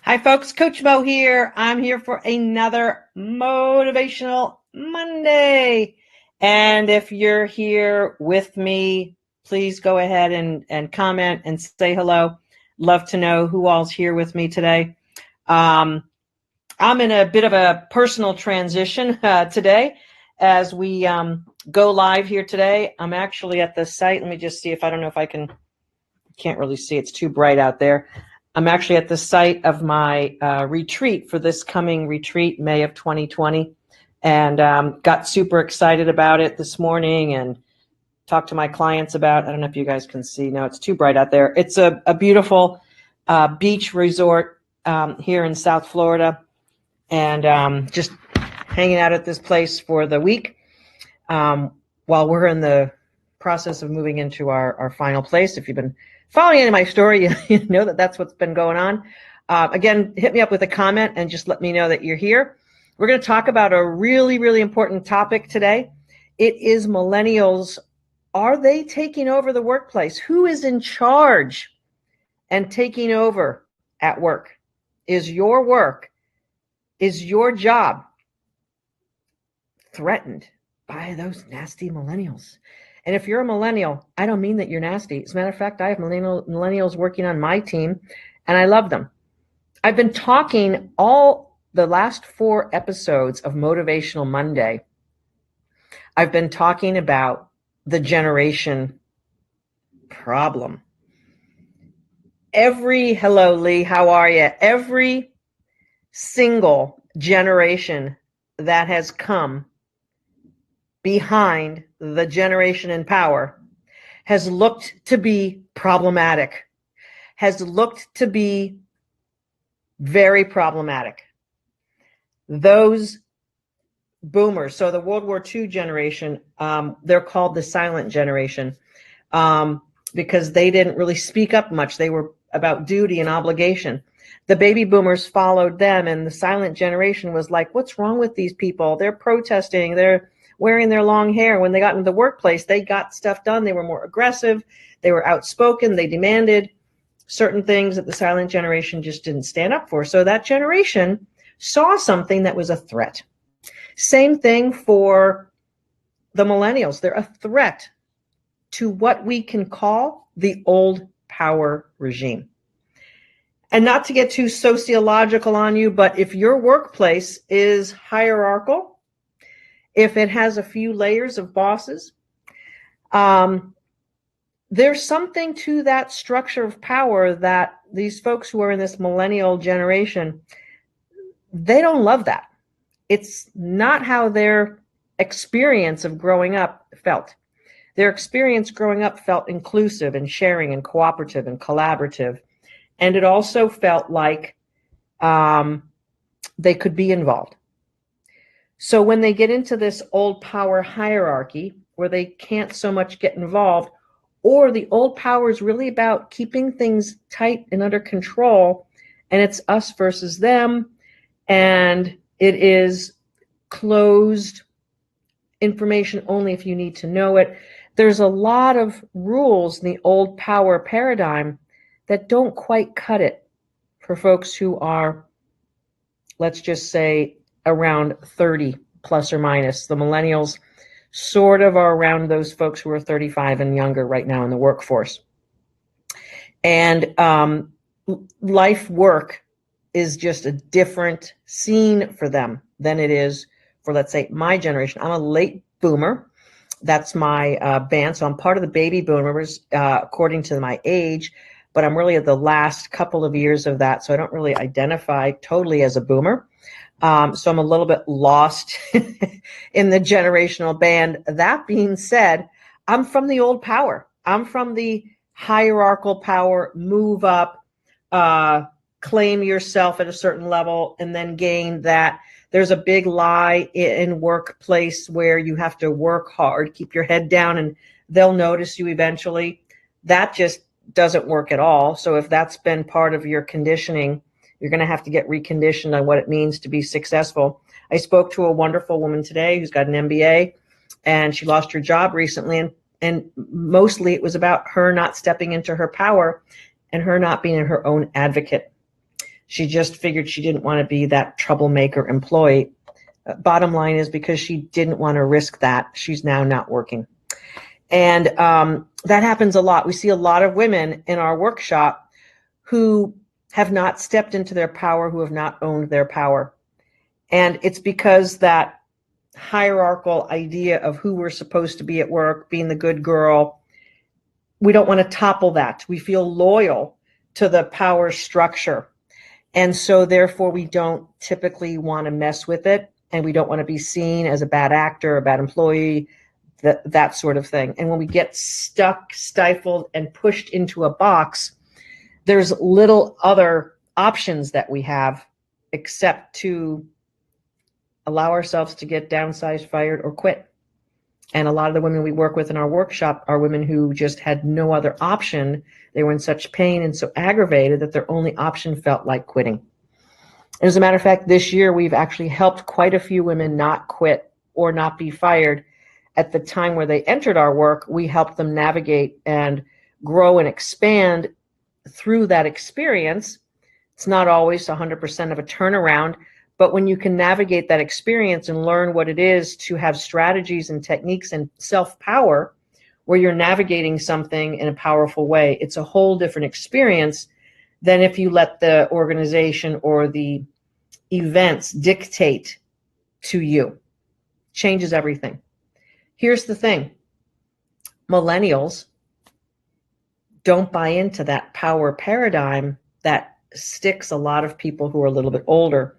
Hi, folks. Coach Mo here. I'm here for another Motivational Monday. And if you're here with me, please go ahead and comment and say hello. Love to know who all's here with me today. I'm in a bit of a personal transition today as we go live here today. I'm actually at the site. Let me just see if I don't know if I can't really see. It's too bright out there. I'm actually at the site of my retreat for this coming retreat, May of 2020, and got super excited about it this morning and talked to my clients about, I don't know if you guys can see. No, it's too bright out there. It's a beautiful beach resort here in South Florida, and just hanging out at this place for the week while we're in the process of moving into our final place. If you've been following any of my story, you know that that's what's been going on. Again, hit me up with a comment and just let me know that you're here. We're going to talk about a really, really important topic today. It is millennials. Are they taking over the workplace? Who is in charge and taking over at work? Is your work, is your job threatened by those nasty millennials? And if you're a millennial, I don't mean that you're nasty. As a matter of fact, I have millennials working on my team, and I love them. I've been talking all the last 4 episodes of Motivational Monday. I've been talking about the generation problem. Hello, Lee, how are you? Every single generation that has come behind the generation in power has looked to be problematic, has looked to be very problematic. Those boomers, so the World War II generation, they're called the silent generation because they didn't really speak up much. They were about duty and obligation. The baby boomers followed them, and the silent generation was like, what's wrong with these people? They're protesting. They're wearing their long hair. When they got into the workplace, they got stuff done. They were more aggressive. They were outspoken. They demanded certain things that the silent generation just didn't stand up for. So that generation saw something that was a threat. Same thing for the millennials. They're a threat to what we can call the old power regime. And not to get too sociological on you, but if your workplace is hierarchical, if it has a few layers of bosses, there's something to that structure of power that these folks who are in this millennial generation, they don't love that. It's not how their experience of growing up felt. Their experience growing up felt inclusive and sharing and cooperative and collaborative. And it also felt like they could be involved. So when they get into this old power hierarchy where they can't so much get involved, or the old power is really about keeping things tight and under control, and it's us versus them, and it is closed information only if you need to know it. There's a lot of rules in the old power paradigm that don't quite cut it for folks who are, let's just say, around 30 plus or minus. The millennials sort of are around those folks who are 35 and younger right now in the workforce. And life work is just a different scene for them than it is for, let's say, my generation. I'm a late boomer. That's my band. So I'm part of the baby boomers according to my age, but I'm really at the last couple of years of that. So I don't really identify totally as a boomer. So I'm a little bit lost in the generational band. That being said, I'm from the old power. I'm from the hierarchical power, move up, claim yourself at a certain level, and then gain that. There's a big lie in workplace where you have to work hard, keep your head down, and they'll notice you eventually. That just doesn't work at all. So if that's been part of your conditioning, you're going to have to get reconditioned on what it means to be successful. I spoke to a wonderful woman today who's got an MBA, and she lost her job recently. And mostly it was about her not stepping into her power and her not being her own advocate. She just figured she didn't want to be that troublemaker employee. Bottom line is, because she didn't want to risk that, she's now not working. And that happens a lot. We see a lot of women in our workshop who have not stepped into their power, who have not owned their power. And it's because that hierarchical idea of who we're supposed to be at work, being the good girl, we don't want to topple that. We feel loyal to the power structure. And so therefore we don't typically want to mess with it, and we don't want to be seen as a bad actor, a bad employee, that sort of thing. And when we get stuck, stifled, and pushed into a box, there's little other options that we have except to allow ourselves to get downsized, fired, or quit. And a lot of the women we work with in our workshop are women who just had no other option. They were in such pain and so aggravated that their only option felt like quitting. As a matter of fact, this year we've actually helped quite a few women not quit or not be fired. At the time where they entered our work, we helped them navigate and grow and expand through that experience. It's not always 100% of a turnaround, but when you can navigate that experience and learn what it is to have strategies and techniques and self-power where you're navigating something in a powerful way, it's a whole different experience than if you let the organization or the events dictate to you. Changes everything. Here's the thing. Millennials don't buy into that power paradigm that sticks a lot of people who are a little bit older.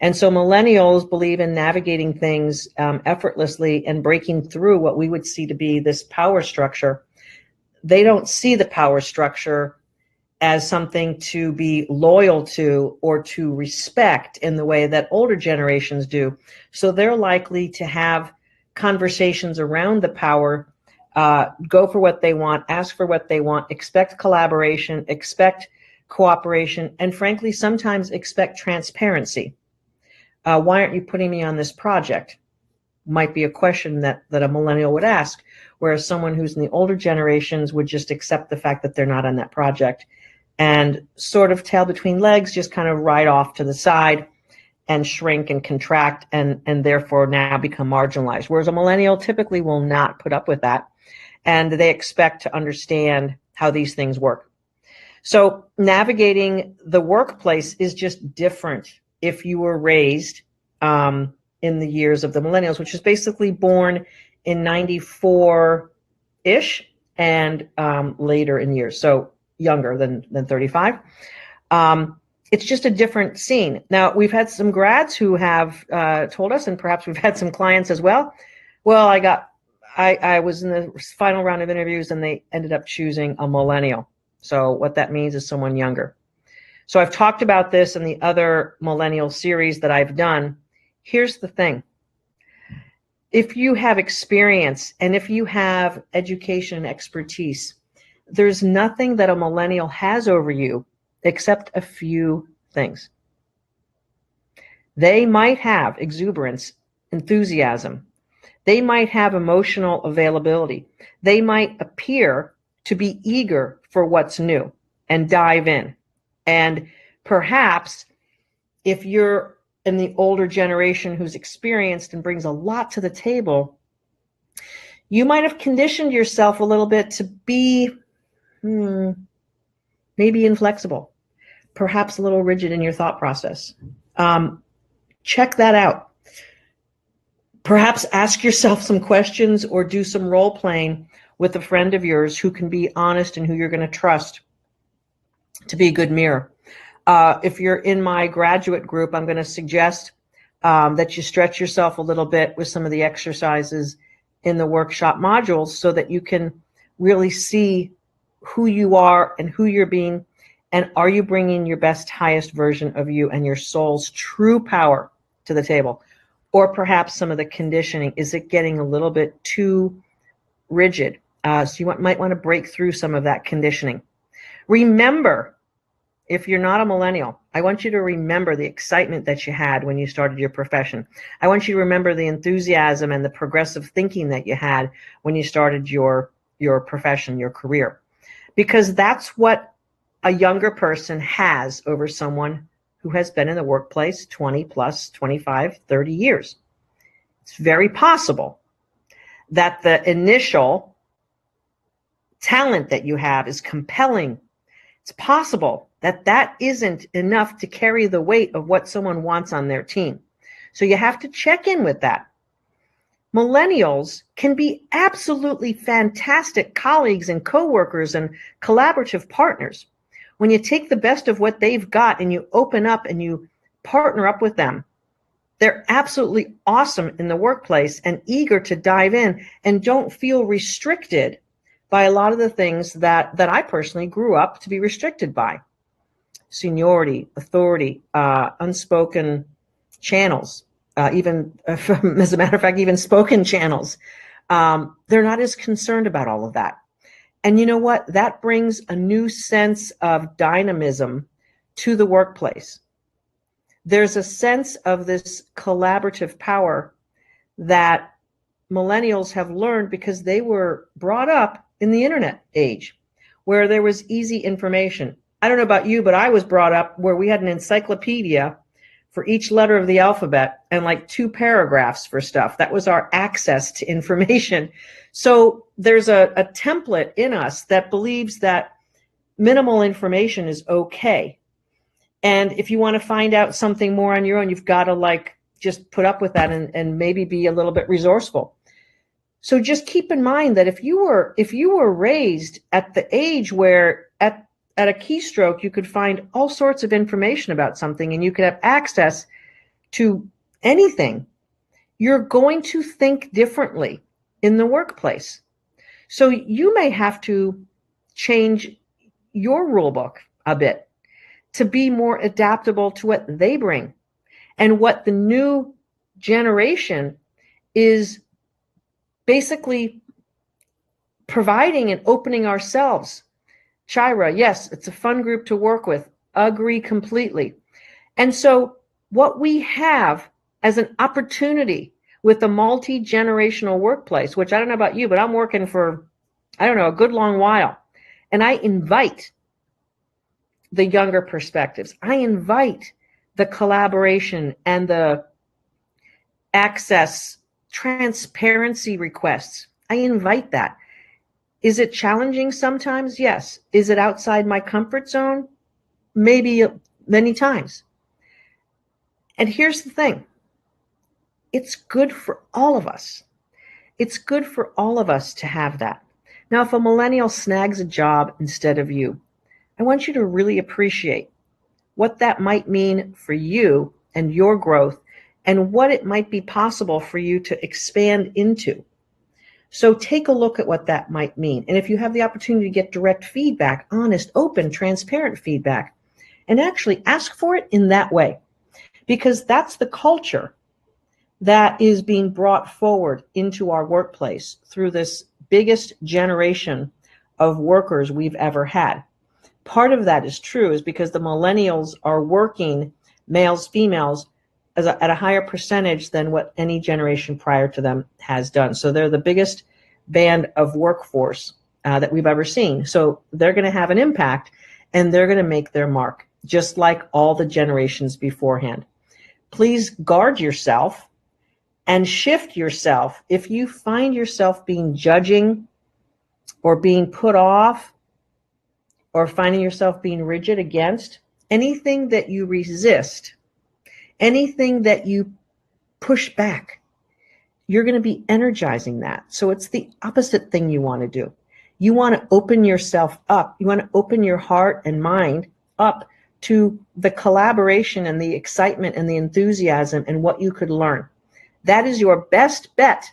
And so millennials believe in navigating things effortlessly and breaking through what we would see to be this power structure. They don't see the power structure as something to be loyal to or to respect in the way that older generations do. So they're likely to have conversations around the power, go for what they want, ask for what they want, expect collaboration, expect cooperation, and frankly, sometimes expect transparency. Why aren't you putting me on this project? Might be a question that a millennial would ask, whereas someone who's in the older generations would just accept the fact that they're not on that project and sort of tail between legs, just kind of ride off to the side and shrink and contract and therefore now become marginalized. Whereas a millennial typically will not put up with that, and they expect to understand how these things work. So navigating the workplace is just different if you were raised in the years of the millennials, which is basically born in 94-ish and later in years, so younger than 35. It's just a different scene. Now, we've had some grads who have told us, and perhaps we've had some clients as well, well, I was in the final round of interviews and they ended up choosing a millennial. So what that means is someone younger. So I've talked about this in the other Millennial series that I've done. Here's the thing. If you have experience and if you have education and expertise, there's nothing that a millennial has over you except a few things. They might have exuberance, enthusiasm. They might have emotional availability. They might appear to be eager for what's new and dive in. And perhaps if you're in the older generation who's experienced and brings a lot to the table, you might have conditioned yourself a little bit to be maybe inflexible, perhaps a little rigid in your thought process. Check that out. Perhaps ask yourself some questions or do some role playing with a friend of yours who can be honest and who you're going to trust to be a good mirror. If you're in my graduate group, I'm going to suggest that you stretch yourself a little bit with some of the exercises in the workshop modules so that you can really see who you are and who you're being, and are you bringing your best, highest version of you and your soul's true power to the table? Or perhaps some of the conditioning, is it getting a little bit too rigid? So you might want to break through some of that conditioning. Remember, if you're not a millennial, I want you to remember the excitement that you had when you started your profession. I want you to remember the enthusiasm and the progressive thinking that you had when you started your profession, your career, because that's what a younger person has over someone who has been in the workplace 20 plus, 25, 30 years. It's very possible that the initial talent that you have is compelling. It's possible that that isn't enough to carry the weight of what someone wants on their team. So you have to check in with that. Millennials can be absolutely fantastic colleagues and coworkers and collaborative partners. When you take the best of what they've got and you open up and you partner up with them, they're absolutely awesome in the workplace and eager to dive in and don't feel restricted by a lot of the things that I personally grew up to be restricted by. Seniority, authority, unspoken channels, even, as a matter of fact, even spoken channels. They're not as concerned about all of that. And you know what? That brings a new sense of dynamism to the workplace. There's a sense of this collaborative power that millennials have learned because they were brought up in the internet age where there was easy information. I don't know about you, but I was brought up where we had an encyclopedia for each letter of the alphabet and like 2 paragraphs for stuff. That was our access to information. So there's a template in us that believes that minimal information is okay. And if you want to find out something more on your own, you've got to like just put up with that and maybe be a little bit resourceful. So just keep in mind that if you were raised at the age where at a keystroke you could find all sorts of information about something and you could have access to anything, you're going to think differently in the workplace. So you may have to change your rule book a bit to be more adaptable to what they bring and what the new generation is basically providing and opening ourselves. Chira, yes, it's a fun group to work with. Agree completely. And so what we have as an opportunity with a multi-generational workplace, which I don't know about you, but I'm working for, I don't know, a good long while. And I invite the younger perspectives. I invite the collaboration and the access, transparency requests. I invite that. Is it challenging sometimes? Yes. Is it outside my comfort zone? Maybe many times. And here's the thing. It's good for all of us. It's good for all of us to have that. Now, if a millennial snags a job instead of you, I want you to really appreciate what that might mean for you and your growth and what it might be possible for you to expand into. So take a look at what that might mean. And if you have the opportunity to get direct feedback, honest, open, transparent feedback, and actually ask for it in that way, because that's the culture that is being brought forward into our workplace through this biggest generation of workers we've ever had. Part of that is true is because the millennials are working, males, females, at a higher percentage than what any generation prior to them has done. So they're the biggest band of workforce that we've ever seen. So they're going to have an impact and they're going to make their mark, just like all the generations beforehand. Please guard yourself and shift yourself. If you find yourself being judging or being put off or finding yourself being rigid against anything that you resist, anything that you push back, you're going to be energizing that. So it's the opposite thing you want to do. You want to open yourself up. You want to open your heart and mind up to the collaboration and the excitement and the enthusiasm and what you could learn. That is your best bet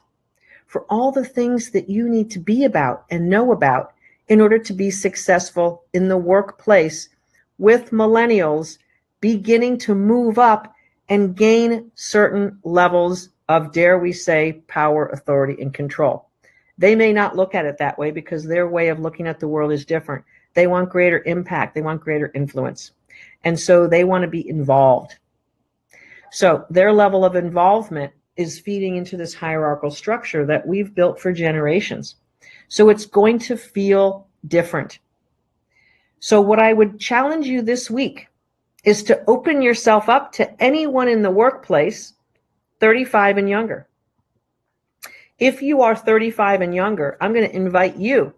for all the things that you need to be about and know about in order to be successful in the workplace with millennials beginning to move up and gain certain levels of, dare we say, power, authority, and control. They may not look at it that way because their way of looking at the world is different. They want greater impact. They want greater influence. And so they want to be involved. So their level of involvement is feeding into this hierarchical structure that we've built for generations. So it's going to feel different. So what I would challenge you this week is to open yourself up to anyone in the workplace 35 and younger. If you are 35 and younger, I'm going to invite you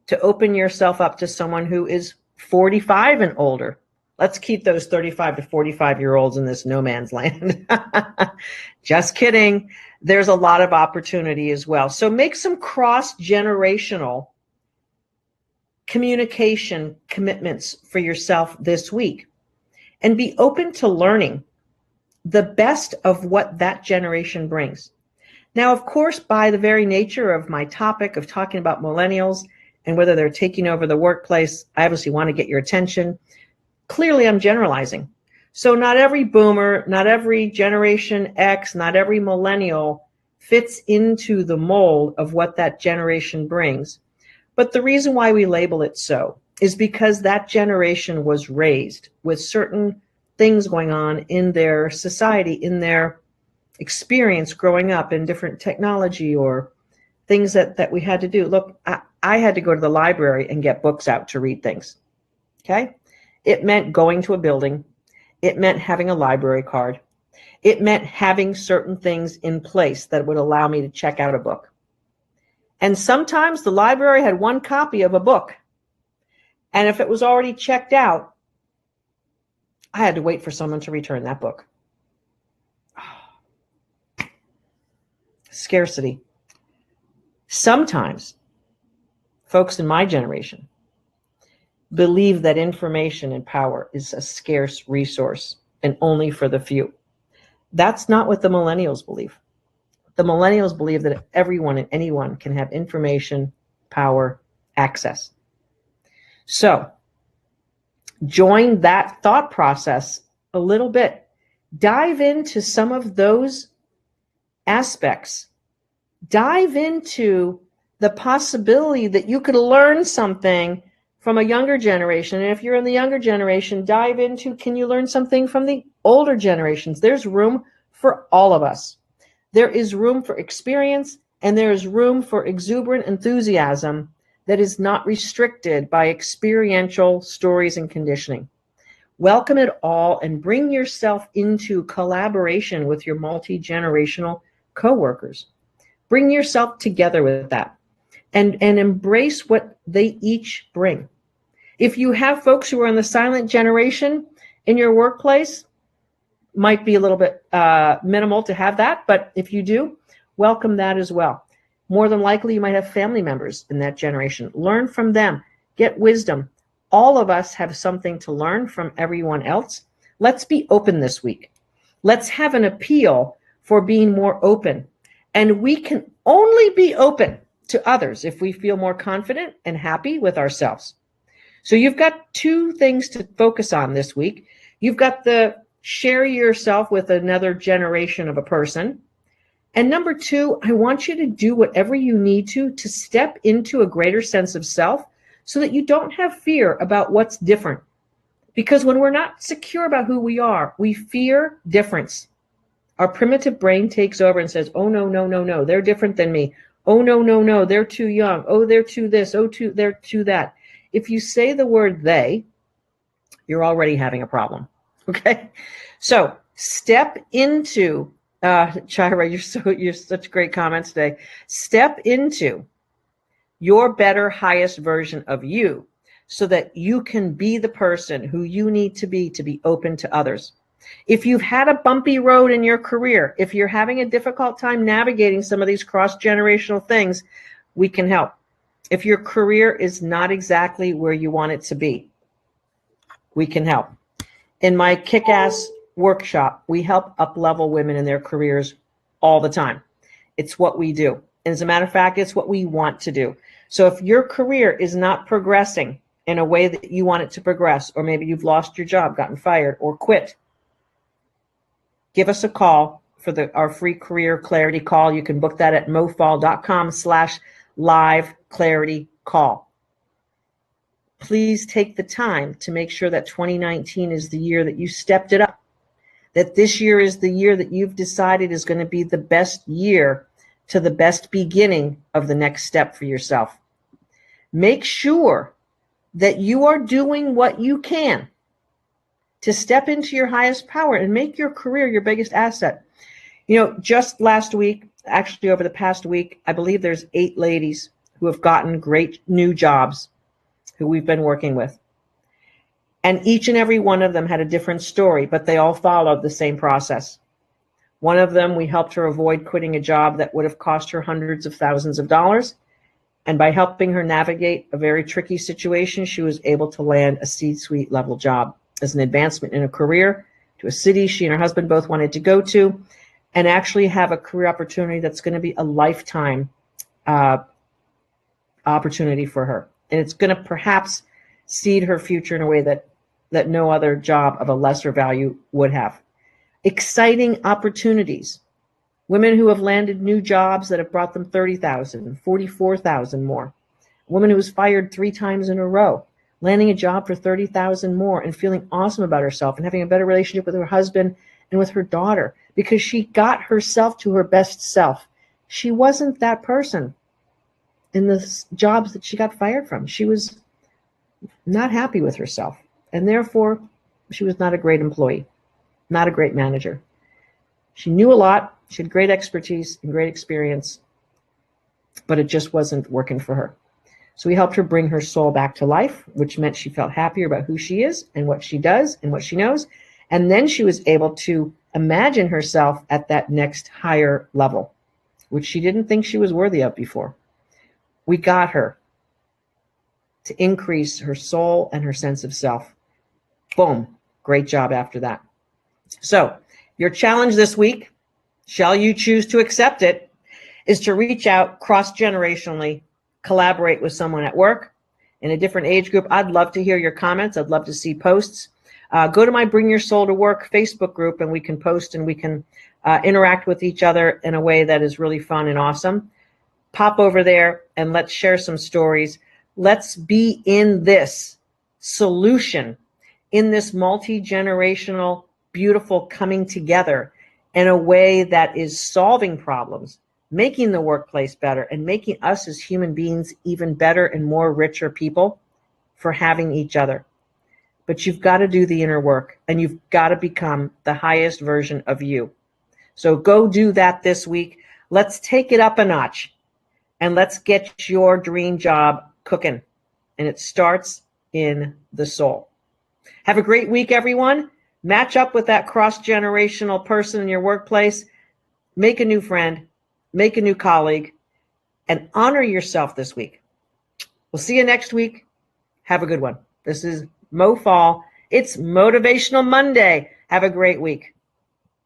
to open yourself up to someone who is 45 and older. Let's keep those 35 to 45-year-olds in this no man's land. Just kidding. There's a lot of opportunity as well. So make some cross-generational communication commitments for yourself this week, and be open to learning the best of what that generation brings. Now, of course, by the very nature of my topic of talking about millennials and whether they're taking over the workplace, I obviously want to get your attention. Clearly, I'm generalizing. So not every boomer, not every Generation X, not every millennial fits into the mold of what that generation brings. But the reason why we label it so is because that generation was raised with certain things going on in their society, in their experience growing up, in different technology or things that we had to do. Look, I had to go to the library and get books out to read things. Okay? It meant going to a building. It meant having a library card. It meant having certain things in place that would allow me to check out a book. And sometimes the library had one copy of a book. And if it was already checked out, I had to wait for someone to return that book. Scarcity. Sometimes folks in my generation believe that information and power is a scarce resource and only for the few. That's not what the millennials believe. The millennials believe that everyone and anyone can have information, power, access. So join that thought process a little bit. Dive into some of those aspects. Dive into the possibility that you could learn something from a younger generation. And if you're in the younger generation, dive into, can you learn something from the older generations? There's room for all of us. There is room for experience, and there is room for exuberant enthusiasm that is not restricted by experiential stories and conditioning. Welcome it all and bring yourself into collaboration with your multi-generational coworkers. Bring yourself together with that and embrace what they each bring. If you have folks who are in the silent generation in your workplace, might be a little bit minimal to have that, but if you do, welcome that as well. More than likely, you might have family members in that generation. Learn from them. Get wisdom. All of us have something to learn from everyone else. Let's be open this week. Let's have an appeal for being more open. And we can only be open to others if we feel more confident and happy with ourselves. So you've got two things to focus on this week. You've got the share yourself with another generation of a person. And number two, I want you to do whatever you need to step into a greater sense of self so that you don't have fear about what's different. Because when we're not secure about who we are, we fear difference. Our primitive brain takes over and says, oh, no, no, no, no, they're different than me. Oh, no, no, no, they're too young. Oh, they're too this. Oh, they're too that. If you say the word they, you're already having a problem. Okay? So step into, Chira, you're such great comments today. Step into your better, highest version of you so that you can be the person who you need to be open to others. If you've had a bumpy road in your career, if you're having a difficult time navigating some of these cross-generational things, we can help. If your career is not exactly where you want it to be, we can help. In my kick-ass workshop, we help up-level women in their careers all the time. It's what we do. And as a matter of fact, it's what we want to do. So if your career is not progressing in a way that you want it to progress, or maybe you've lost your job, gotten fired, or quit, give us a call for our free career clarity call. You can book that at mofall.com/live clarity call. Please take the time to make sure that 2019 is the year that you stepped it up, that this year is the year that you've decided is going to be the best year to the best beginning of the next step for yourself. Make sure that you are doing what you can to step into your highest power and make your career your biggest asset. Just last week, actually over the past week, I believe there's 8 ladies who have gotten great new jobs who we've been working with. And each and every one of them had a different story, but they all followed the same process. One of them, we helped her avoid quitting a job that would have cost her hundreds of thousands of dollars. And by helping her navigate a very tricky situation, she was able to land a C-suite level job as an advancement in her career to a city she and her husband both wanted to go to, and actually have a career opportunity that's going to be a lifetime opportunity for her. And it's going to perhaps seed her future in a way that no other job of a lesser value would have. Exciting opportunities. Women who have landed new jobs that have brought them $30,000, $44,000 more. A woman who was fired 3 times in a row, landing a job for $30,000 more and feeling awesome about herself and having a better relationship with her husband and with her daughter because she got herself to her best self. She wasn't that person in the jobs that she got fired from. She was not happy with herself, and therefore she was not a great employee, not a great manager. She knew a lot, she had great expertise and great experience, but it just wasn't working for her. So we helped her bring her soul back to life, which meant she felt happier about who she is and what she does and what she knows. And then she was able to imagine herself at that next higher level, which she didn't think she was worthy of before. We got her to increase her soul and her sense of self. Boom. Great job after that. So your challenge this week, shall you choose to accept it, is to reach out cross-generationally, collaborate with someone at work in a different age group. I'd love to hear your comments. I'd love to see posts. Go to my Bring Your Soul to Work Facebook group, and we can post and we can interact with each other in a way that is really fun and awesome. Pop over there and let's share some stories. Let's be in this solution, in this multi-generational, beautiful coming together in a way that is solving problems, making the workplace better, and making us as human beings even better and more richer people for having each other. But you've got to do the inner work, and you've got to become the highest version of you. So go do that this week. Let's take it up a notch, and let's get your dream job cooking. And it starts in the soul. Have a great week, everyone. Match up with that cross-generational person in your workplace. Make a new friend, make a new colleague, and honor yourself this week. We'll see you next week. Have a good one. This is Mo Fall. It's Motivational Monday. Have a great week.